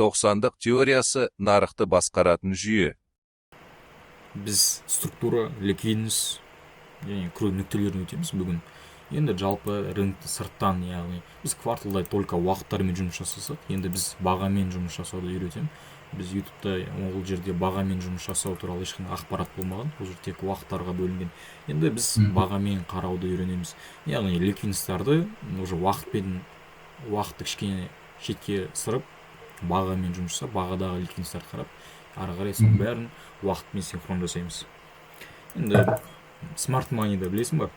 тоқсандық теориясы нарықты басқаратын жүйе. Біз структура, ликвидность және кіру нүктелерін өтеміз бүгін. Енді жалпы рынокты сырттан, яғни біз кварталда только уақыттармен жұмыс жасасақ, енді біз бағамен жұмыс жасауды үйретемін. Біз ютубта ол жерде бағамен жұмыс жасау туралы ешқандай ақпарат болмаған, ол жерде тек уақыттарға бөлінген. Енді біз бағамен қарауды үйренеміз, яғни ликвидностьтарды уже уақытты кішкене шетке сырып, бағамен жұмыс жасап, бағадағы ликвидностьтарды қарап, ары қарай соның бәрін уақытпен синхрон жасаймыз. Енді смарт манийді білесің ба?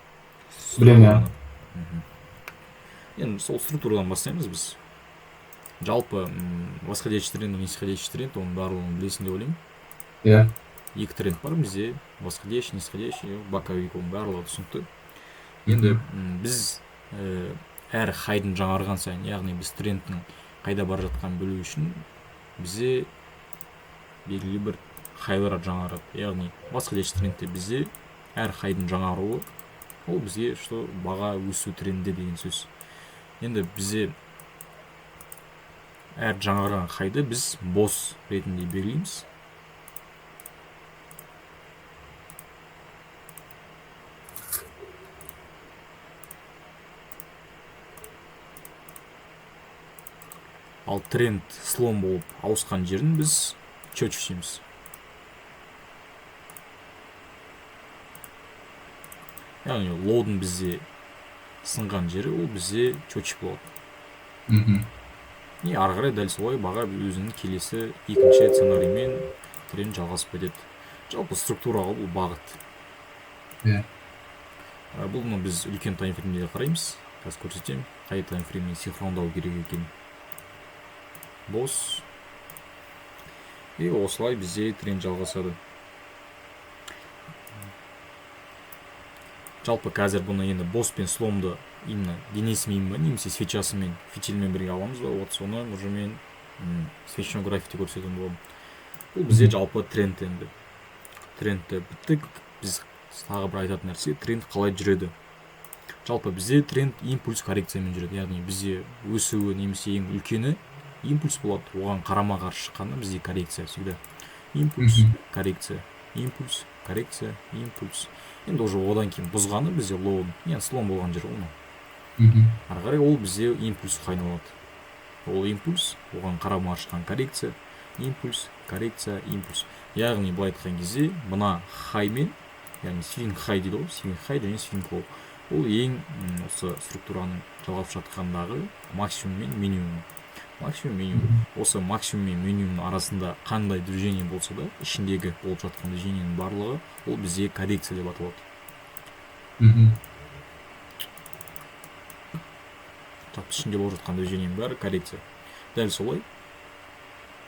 Білемін. Енді сол структурадан бастаймыз біз. Жалпы восходящий тренд, нисходящий тренд, оның барлығын білесің деп ойлаймын. Иә. Екі тренд бар бізде, восходящий, нисходящий, боковик, оның барлығы түсінікті. Енді біз әр хайдың жаңарған сайын, яғни біз трендтің қайда бара жатқанын білу үшін бізде белгілі бір хайлар жаңарады. Яғни восходящий трендте бізде әр хайдың жаңаруы, ол бізге что баға өсу тренді деген сөз. Енді бізде әр жаңарған хайды біз бос ретінде белгілейміз. Ал тренд слом болып ауысқан жерін біз чөч дейміз. Яғни лоудың бізде сынған жері, ол бізде чөч болады. И ары қарай дәл солай баға өзінің келесі екінші сценариймен тренд жалғасып кетеді. Жалпы структураға бұл бағыт. Бұны біз үлкен таймфреймде қараймыз. Қазір көрсетемін, қай таймфрейммен синхрондау керек екен. Бос. И осылай бізде тренд жалғасады. Жалпы қазір бұны енді бос пен сломды именно денесімен, немесе свечасымен, фитильмен бірге аламыз ба, вот соны уже мен свечный графикте көрсететін боламын. Бұл бізде жалпы тренд енді. Трендті біттік, біз тағы бір айтатын нәрсе, тренд қалай жүреді. Жалпы бізде тренд импульс коррекциямен жүреді, яғни бізде өсуі немесе ең үлкені импульс болады, оған қарама қарсы шыққанда бізде коррекция всегда. Импульс, коррекция, импульс, коррекция, импульс. Енді уже одан кейін бұзғаны бізде лоуын, яғни слом болған жер оны. Ары қарай ол бізде импульсқа айналады. Ол импульс, оған қарама шыққан коррекция, импульс, коррекция, импульс. Яғни былай айтқан кезде мына хаймен, яғни свинг хай дейді ғой, свинг хай және свинг лоу. Ол ең осы структураның жалғасып жатқандағы максимум мен минимум. Максимум минимум. Осы максимум мен минимум арасында қандай движение болса да, ішіндегі болып жатқан движениенің барлығы, ол бізде коррекция деп аталады. Ішінде болып жатқан движениенің бәрі коррекция. Дәл солай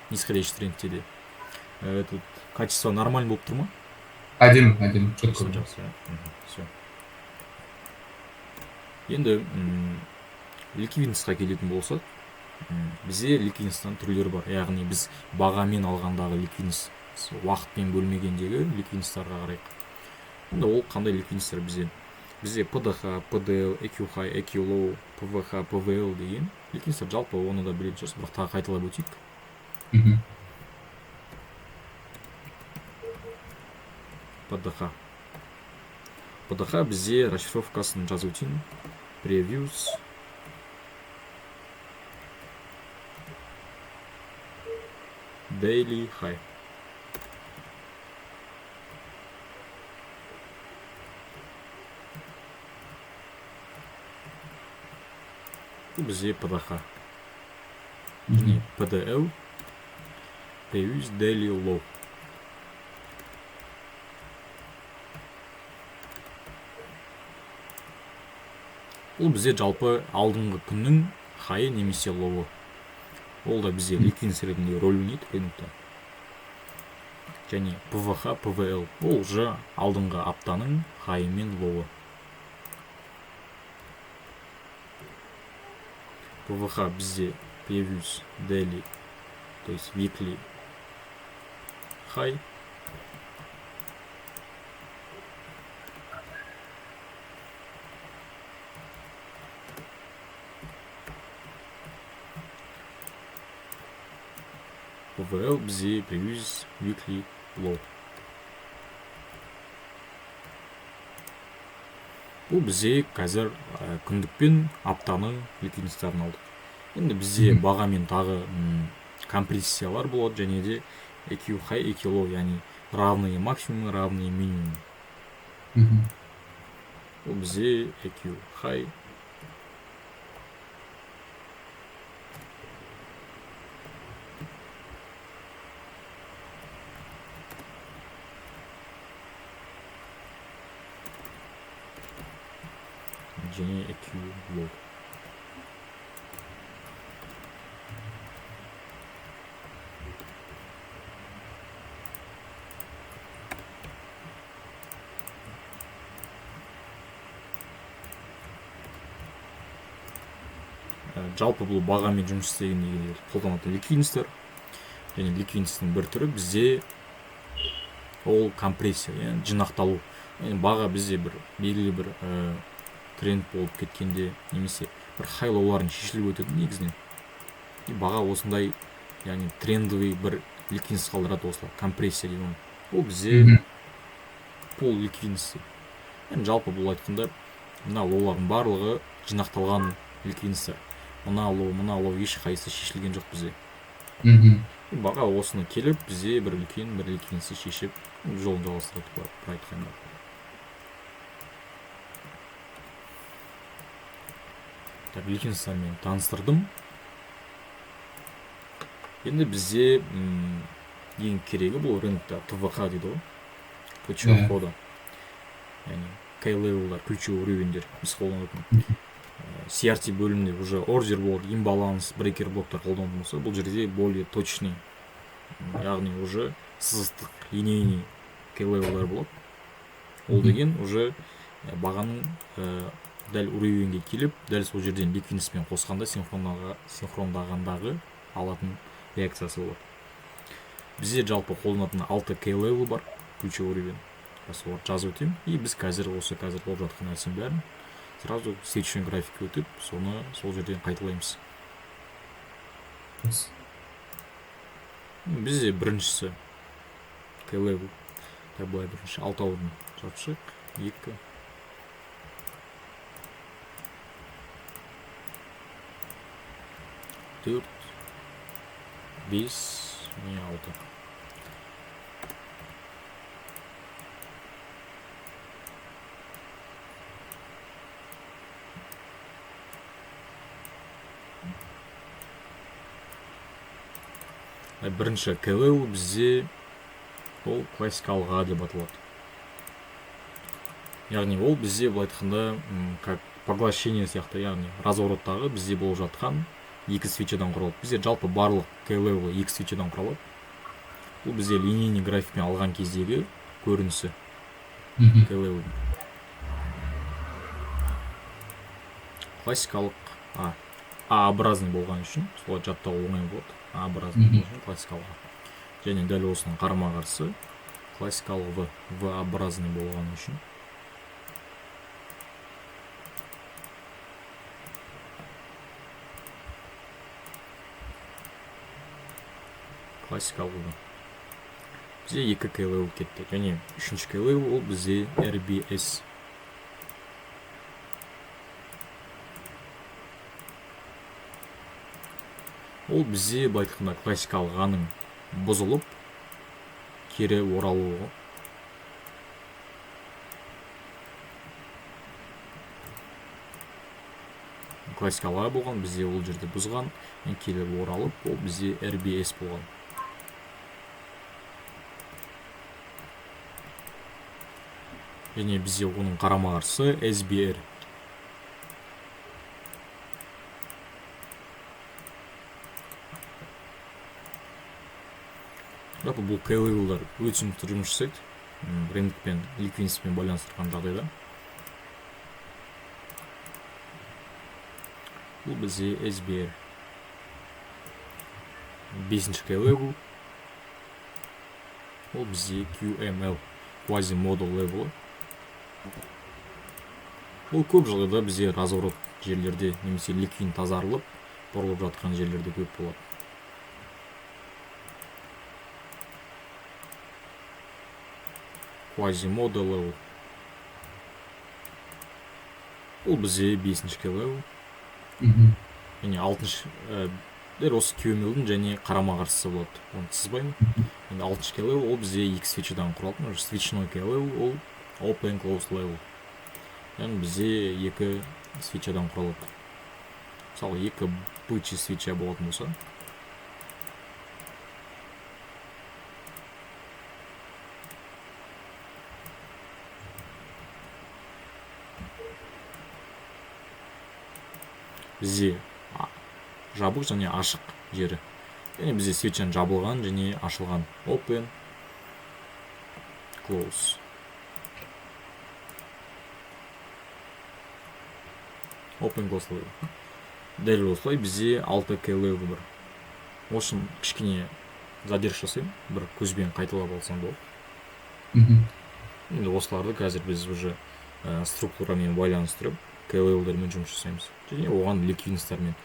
нисходящий трендте де. Качество нормально болып тұр ма? Әдемі, Жақсы. Все. Енді ликвидностьқа келетін болсақ, бізде ликвидностьтан түрлері бар. Яғни біз бағамен алғандағы ликвидность, уақытпен бөлмегендегі ликвидностьтарға қарайық. Енді ол қандай ликвидностьтар бізде? Бізде PDH, PDL, EQ High, EQ Low, PVH, PVL деген ликвидностьтар, жалпы оны да білетін шығарсыз, бірақ тағы қайталап өтейік. PDH бізде расшифровкасын жазып өтейін. Previews, Daily High. Бұл бізде PDH. Және PDL, Previews, Daily Low. Бұл бізде жалпы алдыңғы күннің хайы немесе лоуы. Ол да бізде ликвидность ретінде рөл ойнайды рынокта. Және PVH, PVL, ол уже алдыңғы аптаның хайы мен лоуы. PVH бізде Previews, Daily, то есть Weekly High. VL бізде previous weekly low. Бұл бізде қазір күндік пен аптаны ликвидностьтарын алдық. Енді бізде бағамен тағы компрессиялар болады, және де EQ high, EQ low, яғни равные максимумы, равные минимумы. Бұл бізде EQ high, және EQ low. Жалпы бұл бағамен жұмыс істегенде қолданатын ликвидностьтер. Және ликвидностьтің бір түрі бізде ол компрессия, яғни жинақталу. Баға бізде бір белгілі бір тренд болып кеткенде, немесе бір хайлауларын шешіліп өтеді негізінен. Баға осындай, яғни трендовый бір ликвидность қалдырады осылай, компрессия деген. Ол бізде пол ликвидности. Жалпы бұл айтқанда, мына олардың барлығы жинақталған ликвидностьтер. Мына лоу ешқайсысы шешілген жоқ бізде. Баға осыны келіп, бізде бір ликвидностьті шешіп, жолын жалғастырады бір айтқанда. Ликвидностьтармен таныстырдым. Енді бізде ең керегі бұл рынокта ТВХ дейді ғой. Ключевой входа. Яғни K-level'дар, ключевой уровеньдер біз қолданатын. CRT бөлімінде уже ордер болады, имбаланс, брейкер блоктар қолданатын болса, бұл жерде более точный, яғни уже сызықтық, линейный K-level'дар болады. Ол деген уже бағаның дәл уровеньге келіп, дәл сол жерден ликвидностьпен қосқанда синхрондағандағы алатын реакциясы болады. Бізде жалпы қолданатын 6 K-level бар, ключевой уровень. Солар жазып өтем. И біз қазір болып жатқан нәрсенің бәрін сразу свечный графикке өтіп, соны сол жерден қайталаймыз. Бізде біріншісі K-level. Былай бірінші 6-аудың жапшық, 2, 4, 5, 6. Бірінші K-level бізде ол классикалық А деп аталады. Яғни ол бізде бұл айтқанда как поглощение сияқты, яғни развороттағы бізде болып жатқан 2 свечадан құралады. Бізде жалпы барлық K-level 2 свечадан құралады. Бұл бізде линейный графикпен алған кездегі көрінісі K-level. Классикалық А-образный болған үшін, солай жаттау оңай болады. А-образный болған үшін классикалық А. Және дәл осының қарама қарсы классикалық В-образный болған үшін. Классикалық В. Бізде 2 K-level кетті. Және 3-ші K-level ол бізде RBS. Ол бізде айтқанда классикалық А-ның бұзылып, кері оралуы. Классикалық А болған, бізде ол жерде бұзған, кері оралып, ол бізде RBS болған. Және бізде оның қарама қарсы SBR. Жалпы бұл K-level'дар өте мықты жұмыс жасайды, рынокпен, ликвидностьпен байланыстырған жағдайда. Бұл бізде SBR. 5-ші K-level. Ол бізде QML, quasi-model level. Бұл көп жағдайда бізде разворот жерлерде, немесе ликвидность тазарылып, бұрылып жатқан жерлерде көп болады. Quasimodo level. Бұл бізде 5-ші level. Және 6-шы дәл осы QML-дің және қарама-қарсысы болады. Оны сызбаймын. Енді 6-шы level ол бізде 2 свечадан құралатын. Switchной level ол open close level. Яғни бізде 2 свечадан құралады. Мысалы 2 бычы свеча болатын болса, бізде жабық және ашық жері. Яғни бізде свечаның жабылған және ашылған. Open, close. Open, close level. Дәл осылай бізде 6 level бар. Осыны кішкене задержка жасаймын, бір көзбен қайталап алсам болады. Енді осыларды қазір біз уже структурамен байланыстырып, levelдермен жұмыс жасаймыз. Және оған ликвидностармен.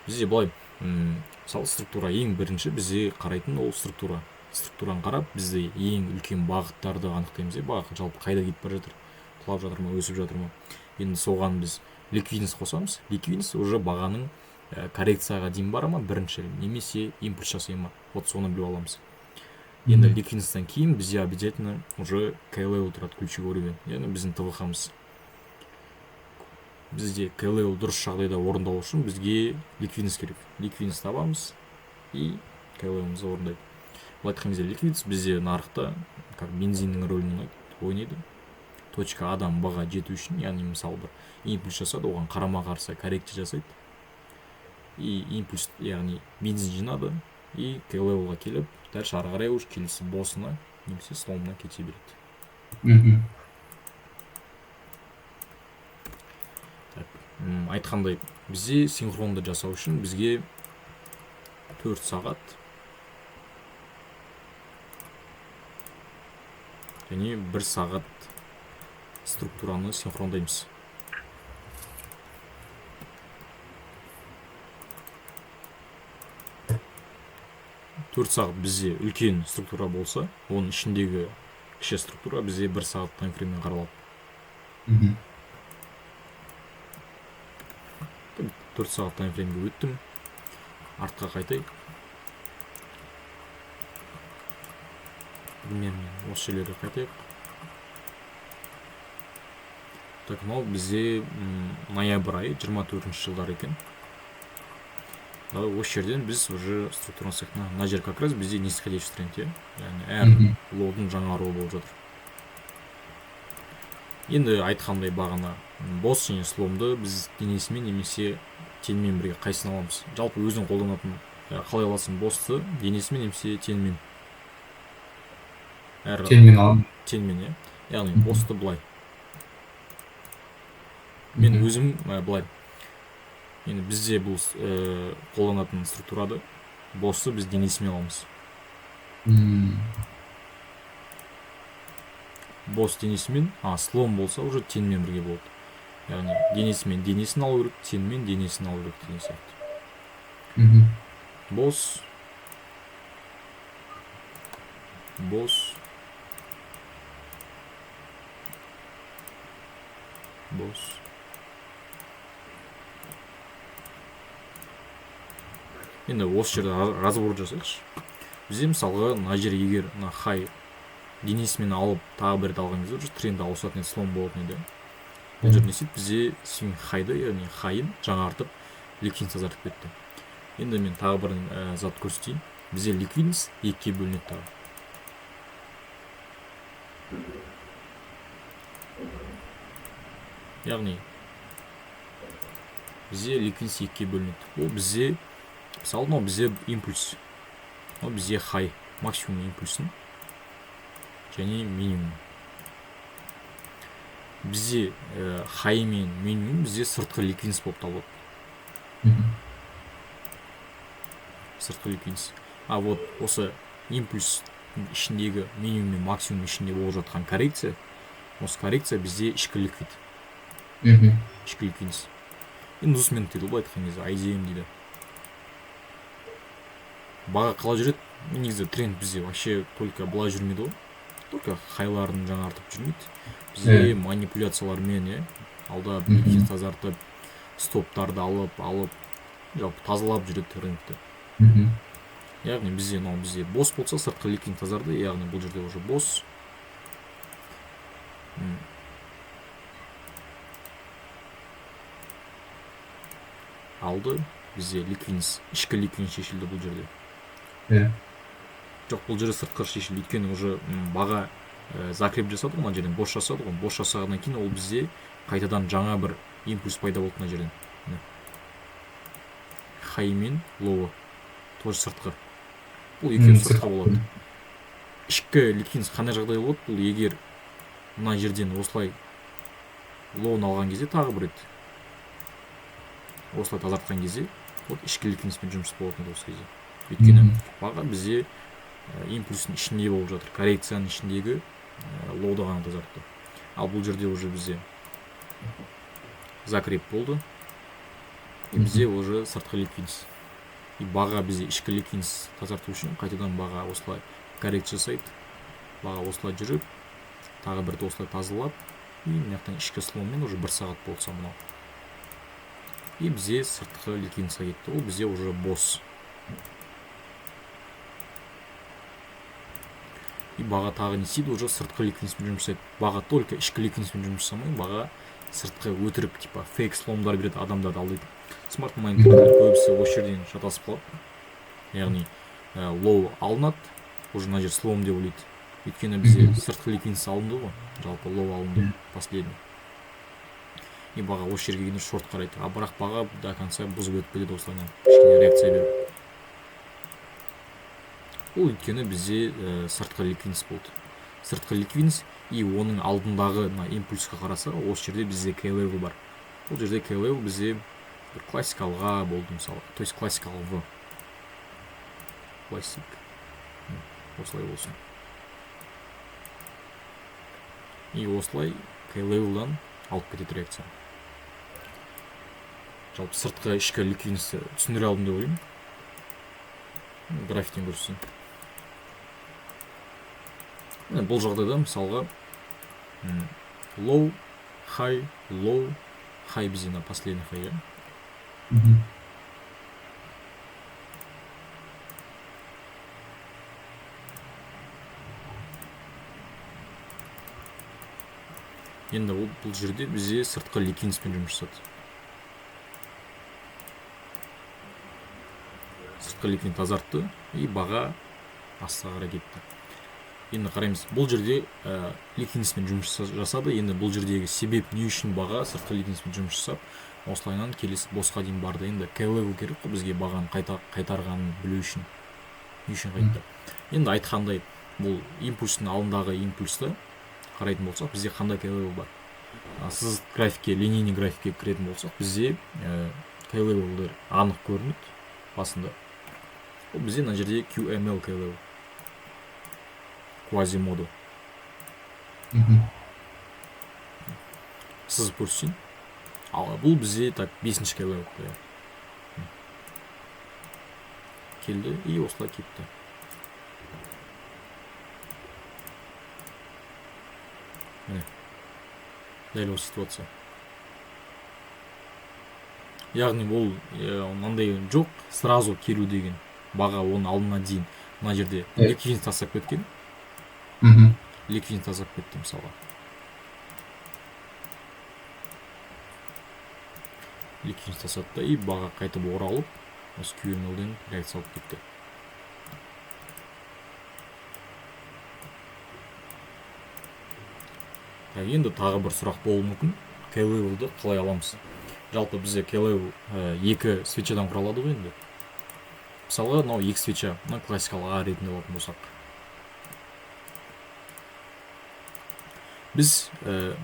Бізде былай, мысалы структура ең бірінші бізде қарайтын ол структура. Структураны қарап, бізде ең үлкен бағыттарды анықтаймыз. Бағыт жалпы қайда кетіп бара жатыр? Құлап жатыр ма, өсіп жатыр ма? Енді соған біз ликвидность қосамыз. Ликвидность уже бағаның коррекцияға дейін бара ма, бірінші немесе импульс жасай ма? Вот соны біліп аламыз. Енді ликвидностьтан кейін бізде обязательно уже level тұрады, ключевой уровень. Яғни біздің ТВХ-мыз. Бізде level дұрыс жағдайда орындалу үшін бізге ликвидность керек. Ликвидность табамыз и level'ымызды орындайды. Бұл айтқан кезде ликвидность бізде нарықта как бензиннің рөлін ойнайды. Точка адам баға жету үшін, яғни мысалы бір импульс жасады, оған қарама-қарсы коррекция жасайды. И импульс, яғни бензин жинады и level'ға келіп, дальше ары қарай уже келесі боссына немесе сломына кете береді. Айтқандай, бізде синхронды жасау үшін бізге 4 сағат және 1 сағат структураны синхрондаймыз. Төрт сағат бізде үлкен структура болса, оның ішіндегі кіші структура бізде 1 сағат таймфрейммен қаралады. 4 сағат таймфреймге өттім. Артқа қайтайық. Примерно осы жерлерге қайтайық. Так, мынау бізде ноябрь айы 24-ші жылдар екен. Осы жерден біз уже структураны сақтына. Мына жер как раз бізде нисходящий тренд, яғни әр лоудың жаңаруы болып жатыр. Енді айтқандай бағана босс және сломды біз денесімен немесе тенмен бірге қайсысын аламыз. Жалпы өзің қолданатын қалай аласың боссты денесімен немесе тенмен? Тенмен аламын. Тенмен, яғни боссты былай. Мен өзім былай. Енді бізде бұл қолданатын структурады боссты біз денесімен аламыз. Босс денесімен, слом болса уже тенмен бірге болады. Яғни денесімен денесін алу керек, тенмен денесін алу керек деген сияқты. Босс. Енді осы жерде разбор жасайықшы. Бізде мысалға мына жер егер хай денесімен алып тағы бір алған кезде уже тренд ауысатын еді, слом болатын еді. Бұл жерде не істейді? Бізде свинг хайды, яғни хайын жаңартып ликвидность азартып кетті. Енді мен тағы бір зат көрсетейін. Бізде ликвидность екіге бөлінеді тағы. Яғни бізде ликвидность екіге бөлінеді. Ол бізде мысалы, мынау бізде импульс. Мынау бізде хай, максимум импульсын және минимум. Бізде хай мен минимум бізде сыртқы ликвидность болып табылады. Сыртқы ликвидность. Вот осы импульс ішіндегі минимум мен максимум ішінде болып жатқан коррекция, осы коррекция бізде ішкі ликвид. Ішкі ликвидность. Индусмент дейді, бұл айтқан кезде IDM дейді. Баға қалай жүреді? Негізі тренд бізде вообще только былай жүрмейді ғой. только хайларын жаңартып жүрмейді. Бізде манипуляциялармен алда ликвидность тазартып, стоптарды алып, жалпы тазалап жүреді рынокты. Яғни бізде бос болса сыртқы ликвидность тазарды, яғни бұл жерде уже бос. Алды бізде ликвидность, ішкі ликвидность шешілді бұл жерде. Жоқ, бұл жерде сыртқы шешілді, өйткені уже баға закреп жасады ғой, мына жерден бос жасады ғой. Бос жасағаннан кейін ол бізде қайтадан жаңа бір импульс пайда болды мына жерден. Хай мен лоу тоже сыртқы. Бұл екеуі сыртқы болады. Ішкі ликвидность қандай жағдай болады? Бұл егер мына жерден осылай лоуын алған кезде тағы бір рет осылай тазартқан кезде вот ішкі ликвидностьпен жұмыс болатын осы кезде. Өйткені баға бізде импульстің ішінде болып жатыр, коррекцияның ішіндегі лоуды ғана тазартты. Ал бұл жерде уже бізде закреп болды. Бізде уже сыртқы ликвидность. И баға бізде ішкі ликвидность тазарту үшін қайтадан баға осылай коррекция жасайды. Баға осылай жүріп, тағы бірді осылай тазалап, и мынаяқтан ішкі сломмен уже 1 сағат болса мынау. И бізде сыртқы ликвидностьқа кетті. Ол бізде уже бос. И баға тағы не істейді, уже сыртқы ликвидностьпен жұмыс жасайды. Баға только ішкі ликвидностьпен жұмыс жасамай, баға сыртқы өтірік типа фейк сломдар береді, адамдарды алдайды. Смарт майнерлер көбісі осы жерден шатасып қалады. Яғни лоу алынады, уже мына жер слом деп ойлайды. Өйткені бізде сыртқы ликвидность алынды ғой, жалпы лоу алынды последний. И баға осы жерге келгенде шорт қарайды. А бірақ баға до конца бұзып өтіп кетеді осылайынан. Кішкене реакция беріп. Ол өйткені бізде сыртқы ликвидность болды. Сыртқы ликвидность и оның алдындағы импульсқа қараса, осы жерде бізде K-level бар. Бұл жерде K-level бізде бір классикалға болды мысалы. То есть классикал В. Классик. Осылай болсын. И осылай K-level'дан алып кетеді реакция. Жалпы сыртқы ішкі ликвидностьті түсіндіре алдым деп ойлаймын. Графиктен көрсетейін. Бұл жағдайда мысалға low, high, low, high бізде на последний high. Енді бұл жерде бізде сыртқы ликвидностьпен жұмыс жасады. Сыртқы ликвидность тазартты и баға астығара кетті. Енді қараймыз, бұл жерде ликвидностьпен жұмыс жасады. Енді бұл жердегі себеп не үшін баға сыртқы ликвидностьпен жұмыс жасап, осылайынан келесі босқа дейін барды. Енді K-level керек қой бізге бағаны қайтарғанын білу үшін. Не үшін қайтты? Енді айтқандай, бұл импульстың алдындағы импульсті қарайтын болсақ, бізде қандай K-level бар? Сіз графикке, линейный графикке кіретін болсақ, бізде K-level'дер анық көрінеді басында. Ол бізде мына жерде QML K-level. Quasimodo. Сызып көрсетейін. Ал бұл бізде так 5-ші K-level келді и осылай кетті. Міне. Дәл осы ситуация. Яғни бұл мынандай жоқ, сразу келу деген. Баға оның алдына дейін мына жерде ликвидность тастап кеткен. Ликвидность тастап кетті мысалға. Ликвидность тастатты и баға қайтып оралып, осы QML-ден реакция алып кетті. Енді тағы бір сұрақ болуы мүмкін. K-level'ды қалай аламыз? Жалпы бізде K-level 2 свечадан құралады ғой енді. Мысалға, мынау 2 свеча, мына классикалық A ретінде алатын болсақ. Біз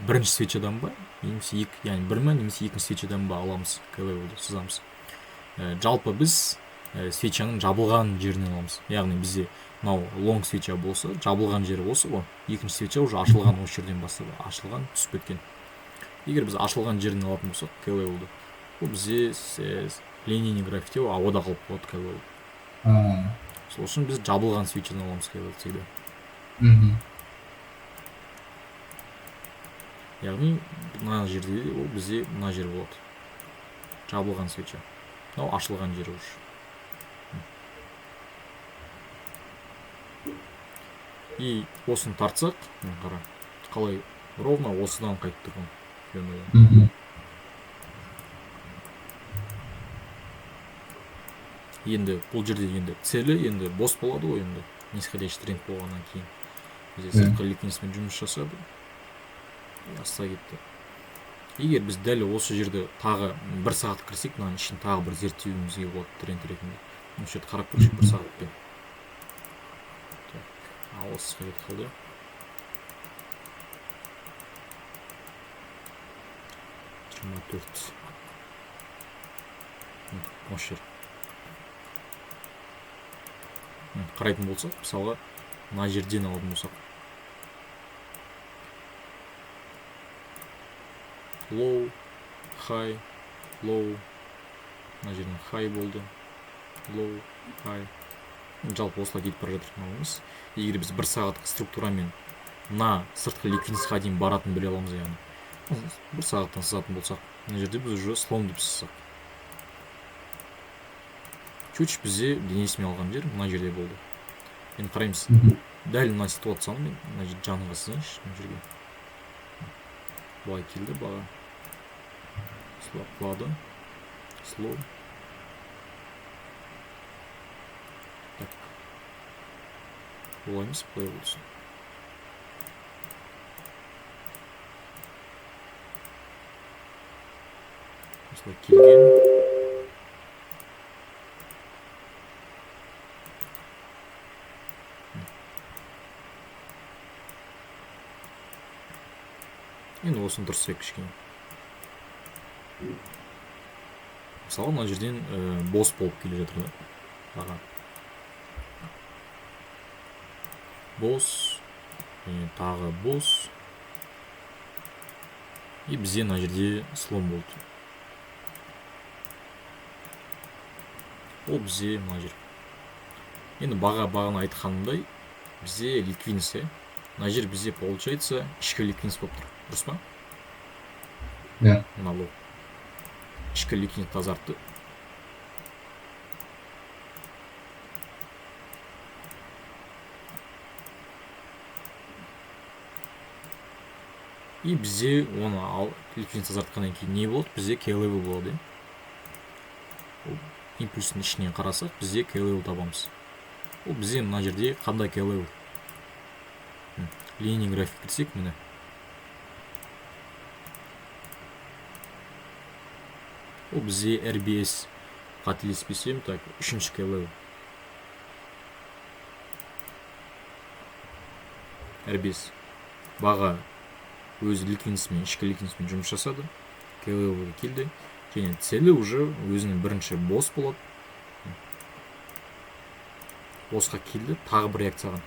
бірінші свечадан ба, немесе яғни бір ма, немесе екінші свечадан ба аламыз K-level'ды сызамыз. Жалпы біз свечаның жабылған жерінен аламыз. Яғни бізде мынау long свеча болса, жабылған жері осы ғой. Екінші свеча уже ашылған осы жерден бастап, ашылған, түсіп кеткен. Егер біз ашылған жерінен алатын болсақ, K-level'ды, ол бізде линейный графикте ауада қалып қалады K-level. Сол үшін біз жабылған свечадан аламыз K-level всегда. яғни мына жерде ол бізде мына жер болады, жабылған свеча, мынау ашылған жері уже. И осыны тартсақ, қара, қалай ровно осыдан қайтып тұрған. Енді бұл жерде енді целі енді бос болады ғой, енді нисходящий тренд болғаннан кейін бізде сыртқы ликвидностьпен жұмыс жасады, аса кетті. Егер біз дәл осы жерде тағы 1 сағат кірсек, мынаның ішін тағы бір зерттеуімізге болады тренд ретінде. Осы жерді қарап көрсек 1 сағатпен. Ал осыға кетіп қалды. Осы жер. Қарайтын болсақ, мысалға мына жерден алатын болсақ, low, high, low, мына жерден high болды, low, high. Жалпы осылай кетіп бара жатыр мынауымыз. Егер біз 1 сағаттық структурамен мына сыртқы ликвидностьқа дейін баратын біле аламыз, яғни 1 сағаттан сызатын болсақ, мына жерде біз уже слом деп сызсақ. Чуть бізде денесімен алған жер мына жерде болды. Енді қараймыз, дәл мына ситуацияны мен мына жерде жаныға сызайыншы, мына жерге. Былай келді, баға слаплады, слоу. Так. Олай емес, былай болсын. Осылай келген. Енді осыны дұрыстайық кішкене. Мысалы, мына жерден бос болып келе жатыр да. Аға. Бос, тағы бос. И бізде мына жерде слом болды. Ол бізде мына жер. Енді бағана айтқанымдай, бізде ликвидность, мына жер бізде получается ішкі ликвидность болып тұр. Дұрыс па? Да. Мынау ішкі ликвидность тазартты. И бізде оны ликвидность тазартқаннан кейін не болады? Бізде K-level болады. Импульстың ішінен қарасақ, бізде K-level табамыз. Ол бізде мына жерде қандай K-level? Линия график кірсек, міне. Ол бізде RBS қателеспесем, так, 3-ші K-level. RBS баға өз ликвидностьмен, ішкі ликвидностьмен жұмыс жасады. K-level келді. Және целі уже өзінің бірінші бос болады. Босқа келді, тағы бір реакцияған.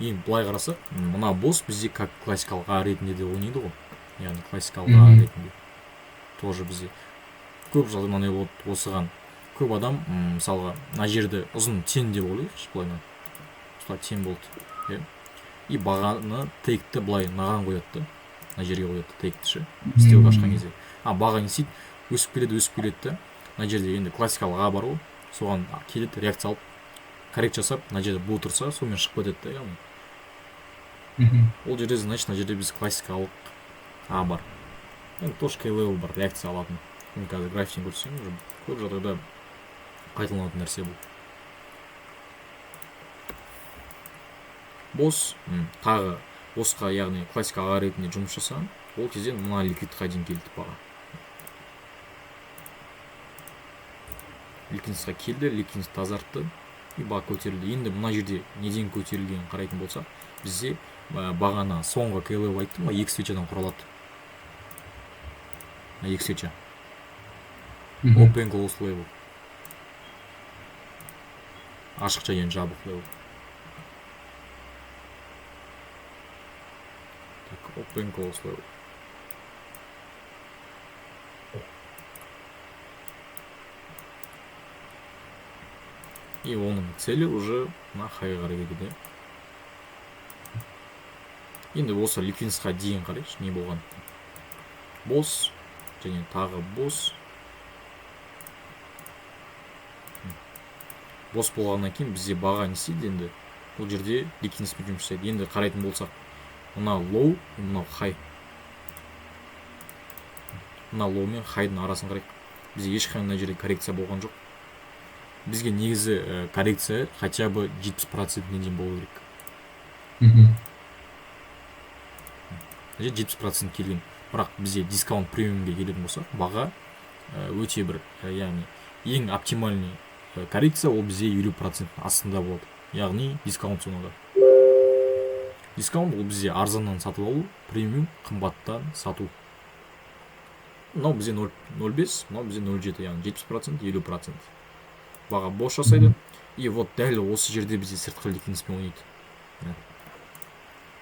Ең былай қарасақ, мына бос бізде как классикалық А ретінде де ойнайды ғой. Яғни классикалық А ретінде. Тоже бізде көп жағдай мынандай болады осыған. Көп адам, мысалға, мына жерді ұзын тен деп ойлайықшы, былайынан. Осылай тен болды. И бағаны тейкті былай наған қояды. Мына жерге қояды тейкті ше. Стелді ашқан кезде. Баға не істейді? Өсіп келеді. Мына жерде енді классикалық А бар ғой. Соған келеді, реакция алып, коррект жасап, мына жерде бұл тұрса, сонымен шығып кетеді, яғни. Ол жерде, значит, мына жерде біз классикалық А бар. Енді тоже K-level бар, реакция алатын. Енді қазір графикін көрсем, көп жағдайда қайталанатын нәрсе бұл. Бос, тағы босқа, яғни классикалық А ретінде жұмыс жасаған, ол кезде мына ликвидтіға дейін келді баға. Ликвидностьқа келді, ликвидность тазартты, и баға көтерілді. Енді мына жерде неден көтерілгенін қарайтын болсақ, бізде бағана соңғы K-level айттым, 2 свечадан құралады. 2 свеча. Open close level. Ашық және жабық level. Так, open close level. И оның цели уже на хай қарай кетеді. Енді осы ликвидностьқа дейін қарайықшы, не болған. бос және тағы бос. Бос болғаннан кейін бізде баға не істейді енді? Бұл жерде ликвидностьпен жұмыс жасайды. Енді қарайтын болсақ, мына low, мынау high. Мына low мен high-дың арасын қарайық. Бізде ешқандай жерде коррекция болған жоқ. Бізге негізі коррекция хотя бы 70%-не дейін болу керек. 70% келген. Бірақ бізде дискаунт премиумге келетін болсақ, баға өте бір, яғни ең оптимальный коррекция ол бізде 50% астында болады. Яғни дискаунт зонада. Дискаунт ол бізде арзаннан сатып алу, премиум қымбаттан сату. Мынау бізде 0.05, мынау бізде 0.7, яғни 70%, 50%. Баға бос жасайды. И вот дәл осы жерде бізде сыртқы ликвидностьпен ойнайды.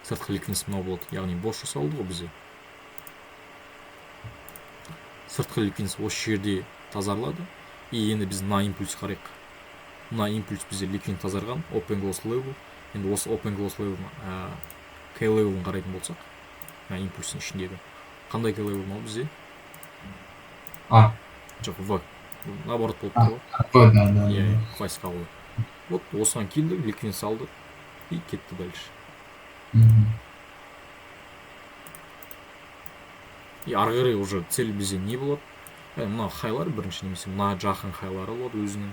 Сыртқы ликвидность мынау болады. Яғни бос жасалды ғой бізде. Сыртқы ликвидность осы жерде тазарылады. И енді біз мына импульс қарайық. Мына импульс бізде ликвидность тазарған, open close level. Енді осы open close level K level'ын қарайтын болсақ, мына импульстың ішіндегі қандай K level мынау бізде? А. Жоқ, V. Наоборот болып тұр ғой. Да. Классикалы. Вот осыған келді, ликвидность алды и кетті дальше. И ары қарай уже цель бізде не болады? Мына хайлар бірінші немесе мына жақын хайлары болады өзінің.